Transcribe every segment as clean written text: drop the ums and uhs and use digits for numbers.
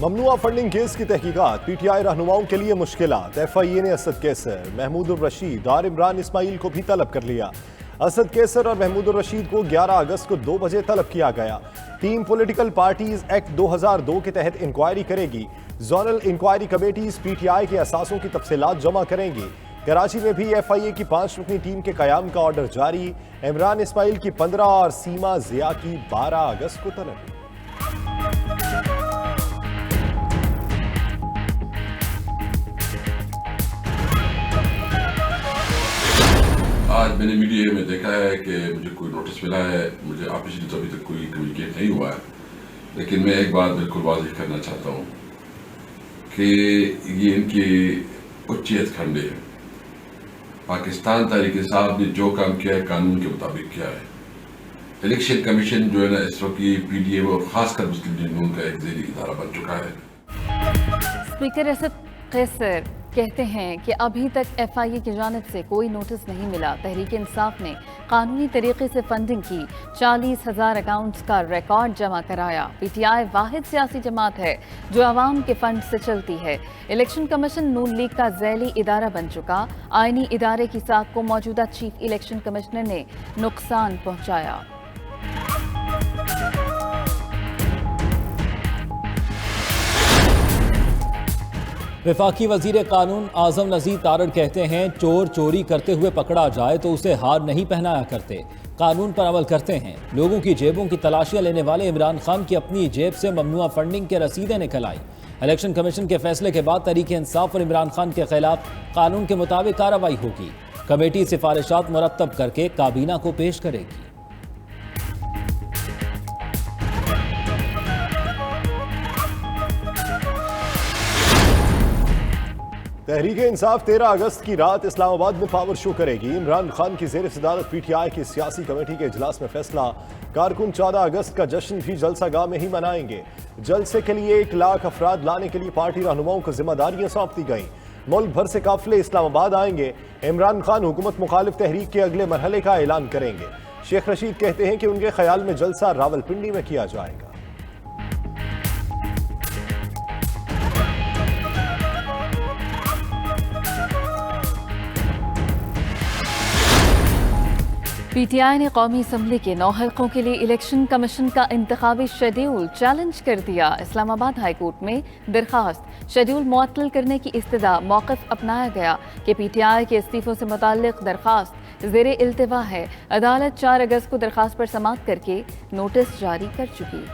ممنوعہ funding case کی تحقیقات P T I رہنماؤں کے لیے مشکلات۔ ایف آئی اے نے اسد کیسر، محمود الرشید اور عمران اسماعیل کو بھی طلب کر لیا۔ اسد کیسر اور محمود الرشید کو 11 اگست کو 2 بجے طلب کیا گیا۔ ٹیم پولیٹیکل پارٹیز ایکٹ 2002 کے تحت انکوائری کرے گی۔ Zonal inquiry committees PTI کے اثاثوں کی تفصیلات جمع کریں گی۔ کراچی میں بھی ایف آئی اے کی 5 رکنی ٹیم کے قیام کا آرڈر جاری۔ عمران اسماعیل کی 15 اور سیما ضیاء کی 12 اگست کو طلب۔ آج میں نے میڈیا میں دیکھا ہے کہ مجھے کوئی نوٹس ملا ہے، مجھے آفیشلی تو ابھی تک کوئی کمیونیکیٹ نہیں ہوا ہے، لیکن میں ایک بات بالکل واضح کرنا چاہتا ہوں کہ یہ ان کی اچیت کھنڈے ہے۔ پاکستان تحریک انصاف نے جو کام کیا ہے قانون کے مطابق کیا ہے۔ الیکشن کمیشن جو ہے نا اس وقت پی ڈی اے اور خاص کر مسلم لیگ نون کا ایک ذیلی ادارہ بن چکا ہے۔ اسپیکر اسد کیسر کہتے ہیں کہ ابھی تک ایف آئی اے کی جانب سے کوئی نوٹس نہیں ملا۔ تحریک انصاف نے قانونی طریقے سے فنڈنگ کی، 40,000 اکاؤنٹس کا ریکارڈ جمع کرایا۔ پی ٹی آئی واحد سیاسی جماعت ہے جو عوام کے فنڈ سے چلتی ہے۔ الیکشن کمیشن نون لیگ کا ذیلی ادارہ بن چکا۔ آئینی ادارے کی ساکھ کو موجودہ چیف الیکشن کمشنر نے نقصان پہنچایا۔ وفاقی وزیر قانون اعظم نذیر تارڑ کہتے ہیں چور چوری کرتے ہوئے پکڑا جائے تو اسے ہار نہیں پہنایا کرتے، قانون پر عمل کرتے ہیں۔ لوگوں کی جیبوں کی تلاشیاں لینے والے عمران خان کی اپنی جیب سے ممنوعہ فنڈنگ کے رسیدیں نکل آئیں۔ الیکشن کمیشن کے فیصلے کے بعد تحریک انصاف اور عمران خان کے خلاف قانون کے مطابق کارروائی ہوگی۔ کمیٹی سفارشات مرتب کر کے کابینہ کو پیش کرے گی۔ تحریک انصاف 13 اگست کی رات اسلام آباد میں پاور شو کرے گی۔ عمران خان کی زیر صدارت پی ٹی آئی کی سیاسی کمیٹی کے اجلاس میں فیصلہ۔ کارکن 14 اگست کا جشن بھی جلسہ گاہ میں ہی منائیں گے۔ جلسے کے لیے 1 لاکھ افراد لانے کے لیے پارٹی رہنماؤں کو ذمہ داریاں سونپ دی گئیں۔ ملک بھر سے قافلے اسلام آباد آئیں گے۔ عمران خان حکومت مخالف تحریک کے اگلے مرحلے کا اعلان کریں گے۔ شیخ رشید کہتے ہیں کہ ان کے خیال میں جلسہ راولپنڈی میں کیا جائے گا۔ پی ٹی آئی نے قومی اسمبلی کے 9 حلقوں کے لیے الیکشن کمیشن کا انتخابی شیڈیول چیلنج کر دیا۔ اسلام آباد ہائی کورٹ میں درخواست شیڈیول معطل کرنے کی استدعا۔ موقف اپنایا گیا کہ پی ٹی آئی کے استعفوں سے متعلق درخواست زیر التوا ہے۔ عدالت 4 اگست کو درخواست پر سماعت کر کے نوٹس جاری کر چکی۔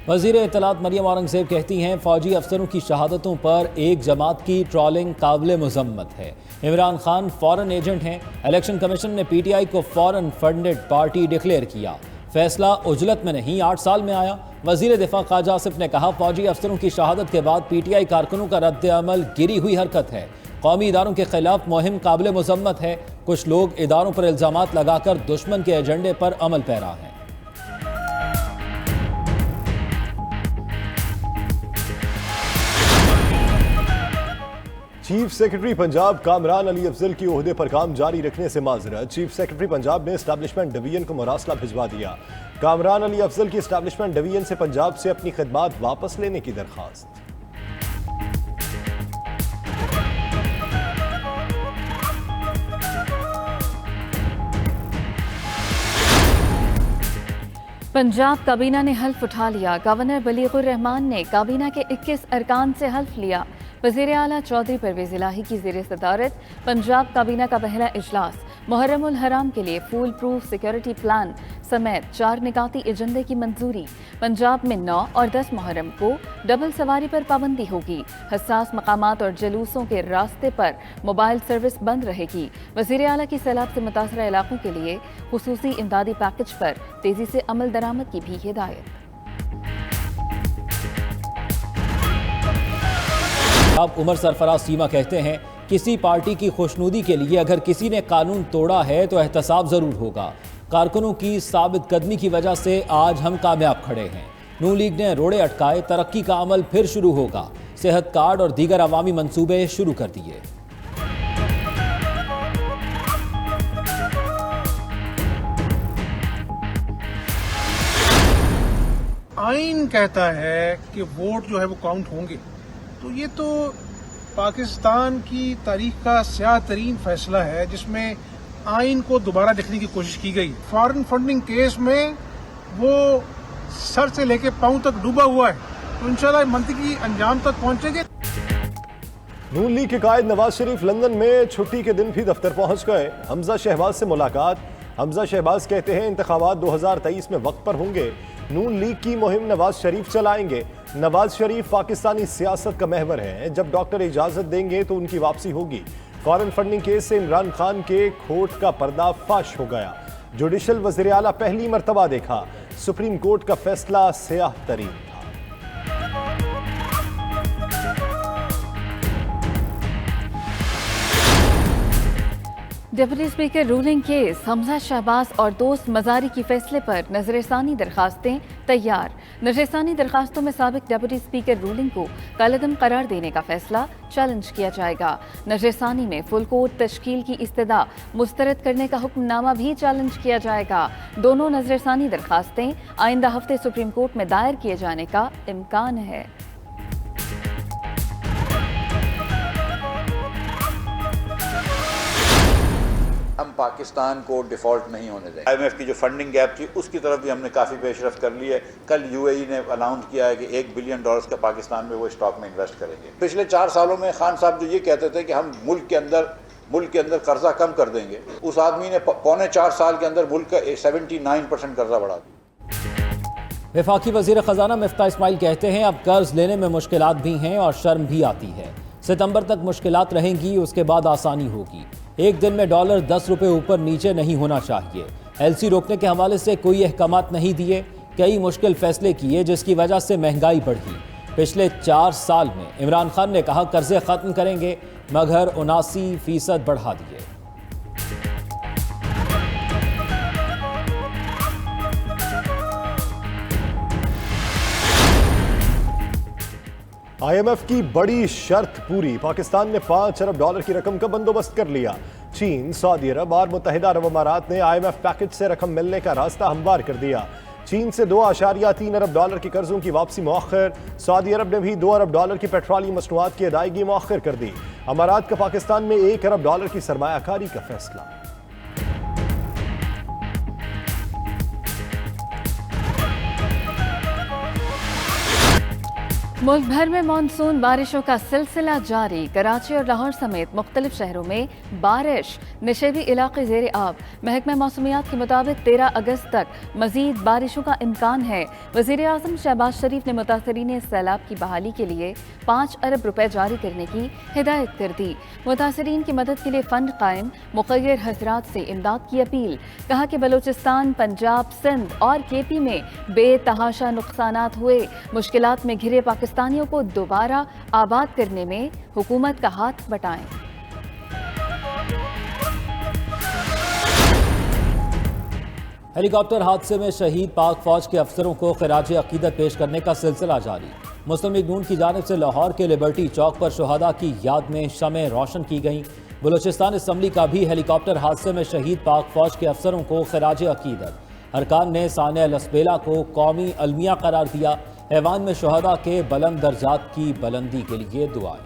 وزیر اطلاعات مریم اورنگزیب کہتی ہیں فوجی افسروں کی شہادتوں پر ایک جماعت کی ٹرولنگ قابل مذمت ہے۔ عمران خان فورن ایجنٹ ہیں۔ الیکشن کمیشن نے پی ٹی آئی کو فورن فنڈڈ پارٹی ڈکلیئر کیا۔ فیصلہ عجلت میں نہیں 8 سال میں آیا۔ وزیر دفاع خواجہ آصف نے کہا فوجی افسروں کی شہادت کے بعد پی ٹی آئی کارکنوں کا رد عمل گری ہوئی حرکت ہے۔ قومی اداروں کے خلاف مہم قابل مذمت ہے۔ کچھ لوگ اداروں پر الزامات لگا کر دشمن کے ایجنڈے پر عمل پیرا ہیں۔ چیف سیکرٹری پنجاب کامران علی افضل کی عہدے پر کام جاری رکھنے سے معذرت۔ چیف سیکرٹری پنجاب نے اسٹیبلشمنٹ ڈویژن کو مراسلہ بھجوا دیا۔ کامران علی افضل کی اسٹیبلشمنٹ ڈویژن سے پنجاب سے اپنی خدمات واپس لینے کی درخواست۔ پنجاب کابینہ نے حلف اٹھا لیا۔ گورنر بلیغ الرحمان نے کابینہ کے 21 ارکان سے حلف لیا۔ وزیر اعلیٰ چودھری پرویز الہی کی زیر صدارت پنجاب کابینہ کا پہلا اجلاس۔ محرم الحرام کے لیے فول پروف سیکیورٹی پلان سمیت 4 نکاتی ایجنڈے کی منظوری۔ پنجاب میں 9 اور 10 محرم کو ڈبل سواری پر پابندی ہوگی۔ حساس مقامات اور جلوسوں کے راستے پر موبائل سروس بند رہے گی۔ وزیر اعلیٰ کی سیلاب سے متاثرہ علاقوں کے لیے خصوصی امدادی پیکج پر تیزی سے عمل درآمد کی بھی ہدایت۔ اب عمر سرفراز سیما کہتے ہیں کسی پارٹی کی خوشنودی کے لیے اگر کسی نے قانون توڑا ہے تو احتساب ضرور ہوگا۔ کارکنوں کی ثابت قدمی کی وجہ سے آج ہم کامیاب کھڑے ہیں۔ نون لیگ نے روڑے اٹکائے، ترقی کا عمل پھر شروع ہوگا۔ صحت کارڈ اور دیگر عوامی منصوبے شروع کر دیے۔ आइन कहता है कि वोट जो है वो काउंट होंगे, तो ये तो पाकिस्तान की तारीख का स्याह तरीन फैसला है जिसमें आइन को दोबारा देखने की कोशिश की गई। फॉरेन फंडिंग केस में वो सर से लेके पांव तक डूबा हुआ है, तो इंशाल्लाह मंतकी अंजाम तक पहुंचेंगे। नून लीग के कायद नवाज शरीफ लंदन में छुट्टी के दिन भी दफ्तर पहुंच गए। हमजा शहबाज से मुलाकात। हमजा शहबाज कहते हैं इंतखाबात 2023 में वक्त पर होंगे। नून लीग की मुहिम नवाज शरीफ चलाएंगे। नवाज शरीफ पाकिस्तानी सियासत का महवर है, जब डॉक्टर इजाजत देंगे तो उनकी वापसी होगी। फॉरेन फंडिंग केस से इमरान खान के खोट का पर्दाफाश हो गया। जुडिशल वज़ीर आला पहली मर्तबा देखा। सुप्रीम कोर्ट का फैसला स्याह तरीन था। Deputy speaker ruling case, Hamza Shahbaz और दोस्त मजारी की फैसले पर नजरसानी दरखास्तें तैयार। नजरसानी दरखास्तों में साबिक डिप्टी स्पीकर रूलिंग को कालअदम करार देने का फैसला चैलेंज किया जाएगा। नजरसानी में फुल कोर्ट तश्कील की इस्तदा मुस्तरद करने का हुक्मनामा भी चैलेंज किया जाएगा। दोनों नजरसानी दरखास्तें आइंदा हफ्ते सुप्रीम कोर्ट में दायर किए जाने का इम्कान है। हम पाकिस्तान को डिफ़ॉल्ट नहीं होने देंगे। IMF की जो फंडिंग गैप थी उसकी तरफ भी हमने काफ़ी पेशरफ्त कर ली है। कल UAE ने अनाउंस किया है कि $1 बिलियन का पाकिस्तान में वो स्टॉक में इन्वेस्ट करेंगे। पिछले 4 सालों में खान साहब जो ये कहते थे कि हम मुल्क के अंदर कर्जा कम कर देंगे, उस आदमी ने पौने 4 साल के अंदर मुल्क का 79% कर्जा बढ़ा दिया। वफाकी वज़ीर ख़जाना मिफ्ता इस्माइल कहते हैं अब कर्ज लेने में मुश्किलात भी हैं और शर्म भी आती है। सितंबर तक मुश्किलात रहेंगी, उसके बाद आसानी होगी। एक दिन में डॉलर 10 रुपये ऊपर नीचे नहीं होना चाहिए। LC रोकने के हवाले से कोई अहकामात नहीं दिए, कई मुश्किल फैसले किए जिसकी वजह से महंगाई बढ़ी। पिछले 4 साल में इमरान खान ने कहा कर्जे ख़त्म करेंगे, मगर 79% बढ़ा दिए। IMF की बड़ी शर्त पूरी। पाकिस्तान ने $5 अरब की रकम का बंदोबस्त कर लिया। चीन, सऊदी अरब और मुत्तहिदा अरब अमारात ने IMF पैकेज से रकम मिलने का रास्ता हमवार कर दिया। चीन से $2.3 अरब के कर्जों की वापसी मौखर। सऊदी अरब ने भी $2 अरब की पेट्रोलियम मसनूआत की अदायगी मौखर कर दी। अमारात का पाकिस्तान में $1 अरब की सरमायाकारी का फैसला। मुल्क भर में मानसून बारिशों का सिलसिला जारी। कराची और लाहौर समेत मुख्तलिफ शहरों में बारिश। नशेबी इलाके ज़ेर आब। महकमा मौसमियात के मुताबिक 13 अगस्त तक मजीद बारिशों का इम्कान है। वज़ीर आज़म शहबाज शरीफ ने मुतासरीन सैलाब की बहाली के लिए $5 अरब जारी करने की हिदायत कर दी। मुतासरीन की मदद के लिए फ़ंड कायम, मुक़य्यर हज़रात से इमदाद की अपील। कहा कि बलूचिस्तान, पंजाब, सिंध और KP में बेतहाशा नुकसानात हुए। मुश्किलात में घिरे पाकिस्तानियों को दोबारा आबाद करने में हुकूमत का हाथ बटाएं। हेलीकॉप्टर हादसे में शहीद पाक फौज के अफसरों को खिराज अकीदत पेश करने का सिलसिला जारी। मुस्लिम लीग नून की जानिब से लाहौर के लिबर्टी चौक पर शुहदा की याद में शमें रोशन की गईं। बलूचिस्तान असम्बली का भी हेलीकॉप्टर हादसे में शहीद पाक फौज के अफसरों को खिराज अकीदत। अरकान ने सानिया लसबेला को कौमी अलमिया करार दिया। ऐवान में शुहदा के बुलंद दर्जात की बुलंदी के लिए दुआएं।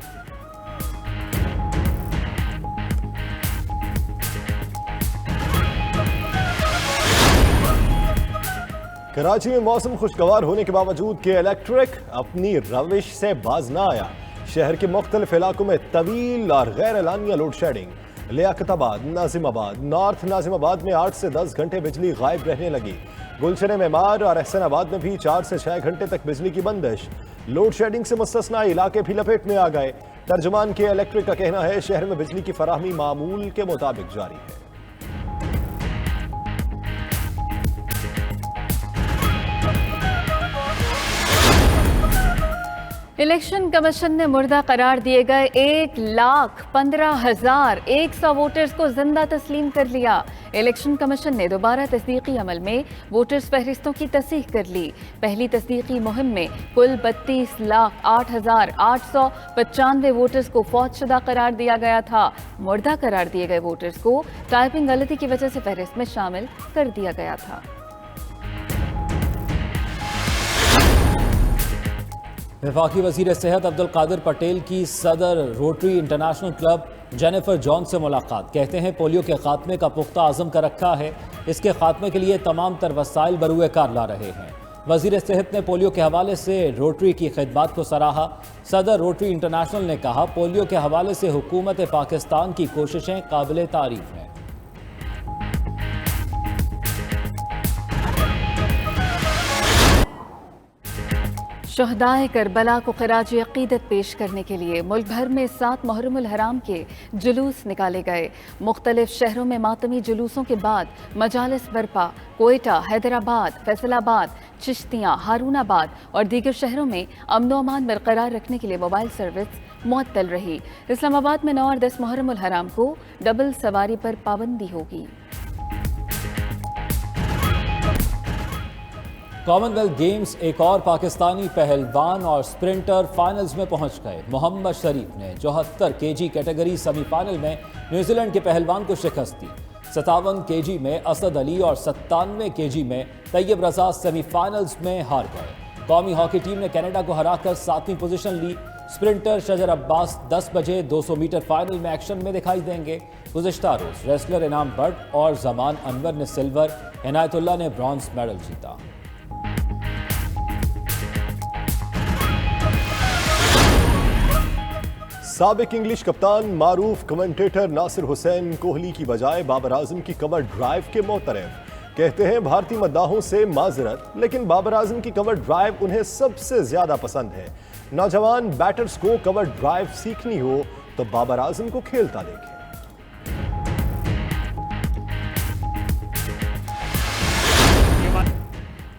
कराची में मौसम खुशगवार होने के बावजूद के इलेक्ट्रिक अपनी रविश से बाज ना आया। शहर के मुख्तलिफ इलाकों में तवील और गैर एलानिया load shedding. Liaquatabad, Nazimabad, north Nazimabad में 8 से 10 घंटे बिजली गायब रहने लगी। गुलशन मेमार और एहसनाबाद में भी 4 से 6 घंटे तक बिजली की बंदिश। लोड शेडिंग से मुस्तस्ना इलाके भी लपेट में आ गए। तर्जुमान के इलेक्ट्रिक का कहना है शहर में बिजली की फराहमी मामूल के मुताबिक जारी है। इलेक्शन कमीशन ने मुर्दा करार दिए गए 1,15,100 वोटर्स को जिंदा तस्लीम कर लिया। इलेक्शन कमीशन ने दोबारा तस्दीकी अमल में वोटर्स फहरिस्तों की तस्दीक कर ली। पहली तस्दीकी मुहिम में कुल 32,08,895 वोटर्स को फौजशुदा करार दिया गया था। मुर्दा करार दिए गए वोटर्स को टाइपिंग गलती की वजह से फहरिस्त में शामिल कर दिया गया था। वफाकी वज़ीर सेहत अब्दुल कादिर पटेल की सदर rotary international club Jennifer John से मुलाकात। कहते हैं पोलियो के खात्मे का पुख्ता आज़म कर रखा है, इसके खात्मे के लिए तमाम तर वसाइल बरूए कार ला रहे हैं। वज़ीर सेहत ने पोलियो के हवाले से रोटरी की खिदमत को सराहा। सदर रोटरी इंटरनेशनल ने कहा, पोलियो के हवाले से हुकूमत पाकिस्तान की कोशिशें काबिल तारीफ हैं। शहदाए करबला को खराज अकीदत पेश करने के लिए मुल्क भर में 7 मुहर्रमुल हराम के जुलूस निकाले गए। मुख्तलिफ शहरों में मातमी जुलूसों के बाद मजालिस बरपा। कोयटा, हैदराबाद, फैसलाबाद, चिश्तियाँ, हारूनाबाद और दीगर शहरों में अमन व अमान बरकरार रखने के लिए मोबाइल सर्विस मुअत्तल रही। इस्लामाबाद में 9 और 10 मुहर्रमुल हराम को डबल सवारी पर पाबंदी होगी। कॉमनवेल्थ गेम्स एक और पाकिस्तानी पहलवान और स्प्रिंटर फाइनल्स में पहुंच गए। मोहम्मद शरीफ ने 74 केजी कैटेगरी सेमीफाइनल में न्यूजीलैंड के पहलवान को शिकस्त दी। 57 केजी में असद अली और 97 केजी में तैयब रजा सेमीफाइनल्स में हार गए। कौमी हॉकी टीम ने कनाडा को हराकर 7वीं पोजीशन ली। स्प्रिंटर शजर अब्बास 10 बजे 200 मीटर फाइनल में एक्शन में दिखाई देंगे। गुज़िश्ता रोज रेसलर इनाम भट्ट और जमान अनवर ने सिल्वर, इनायतुल्लाह ने ब्रॉन्ज मेडल जीता। साबिक इंग्लिश कप्तान मारूफ कमेंटेटर नासिर हुसैन कोहली की बजाय बाबर आजम की कवर ड्राइव के मोतरफ। कहते हैं भारतीय मद्दाहों से माजरत, लेकिन बाबर आजम की कवर ड्राइव उन्हें सबसे ज्यादा पसंद है। नौजवान बैटर्स को कवर ड्राइव सीखनी हो तो बाबर आजम को खेलता देखें।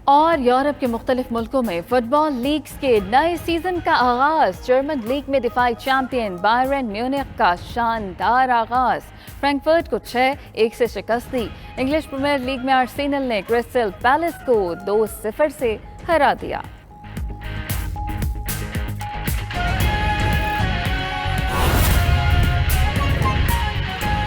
और यूरोप के मुख्तलिफ मुल्कों में फुटबॉल लीग्स के नए सीजन का आगाज। जर्मन लीग में दिफाई चैंपियन बायरन म्यूनिख का शानदार आगाज। फ्रैंकफर्ट को 6-1 से शिकस्त दी। इंग्लिश प्रीमियर लीग में आर्सेनल ने क्रिस्टल पैलेस को 2-0 से हरा दिया।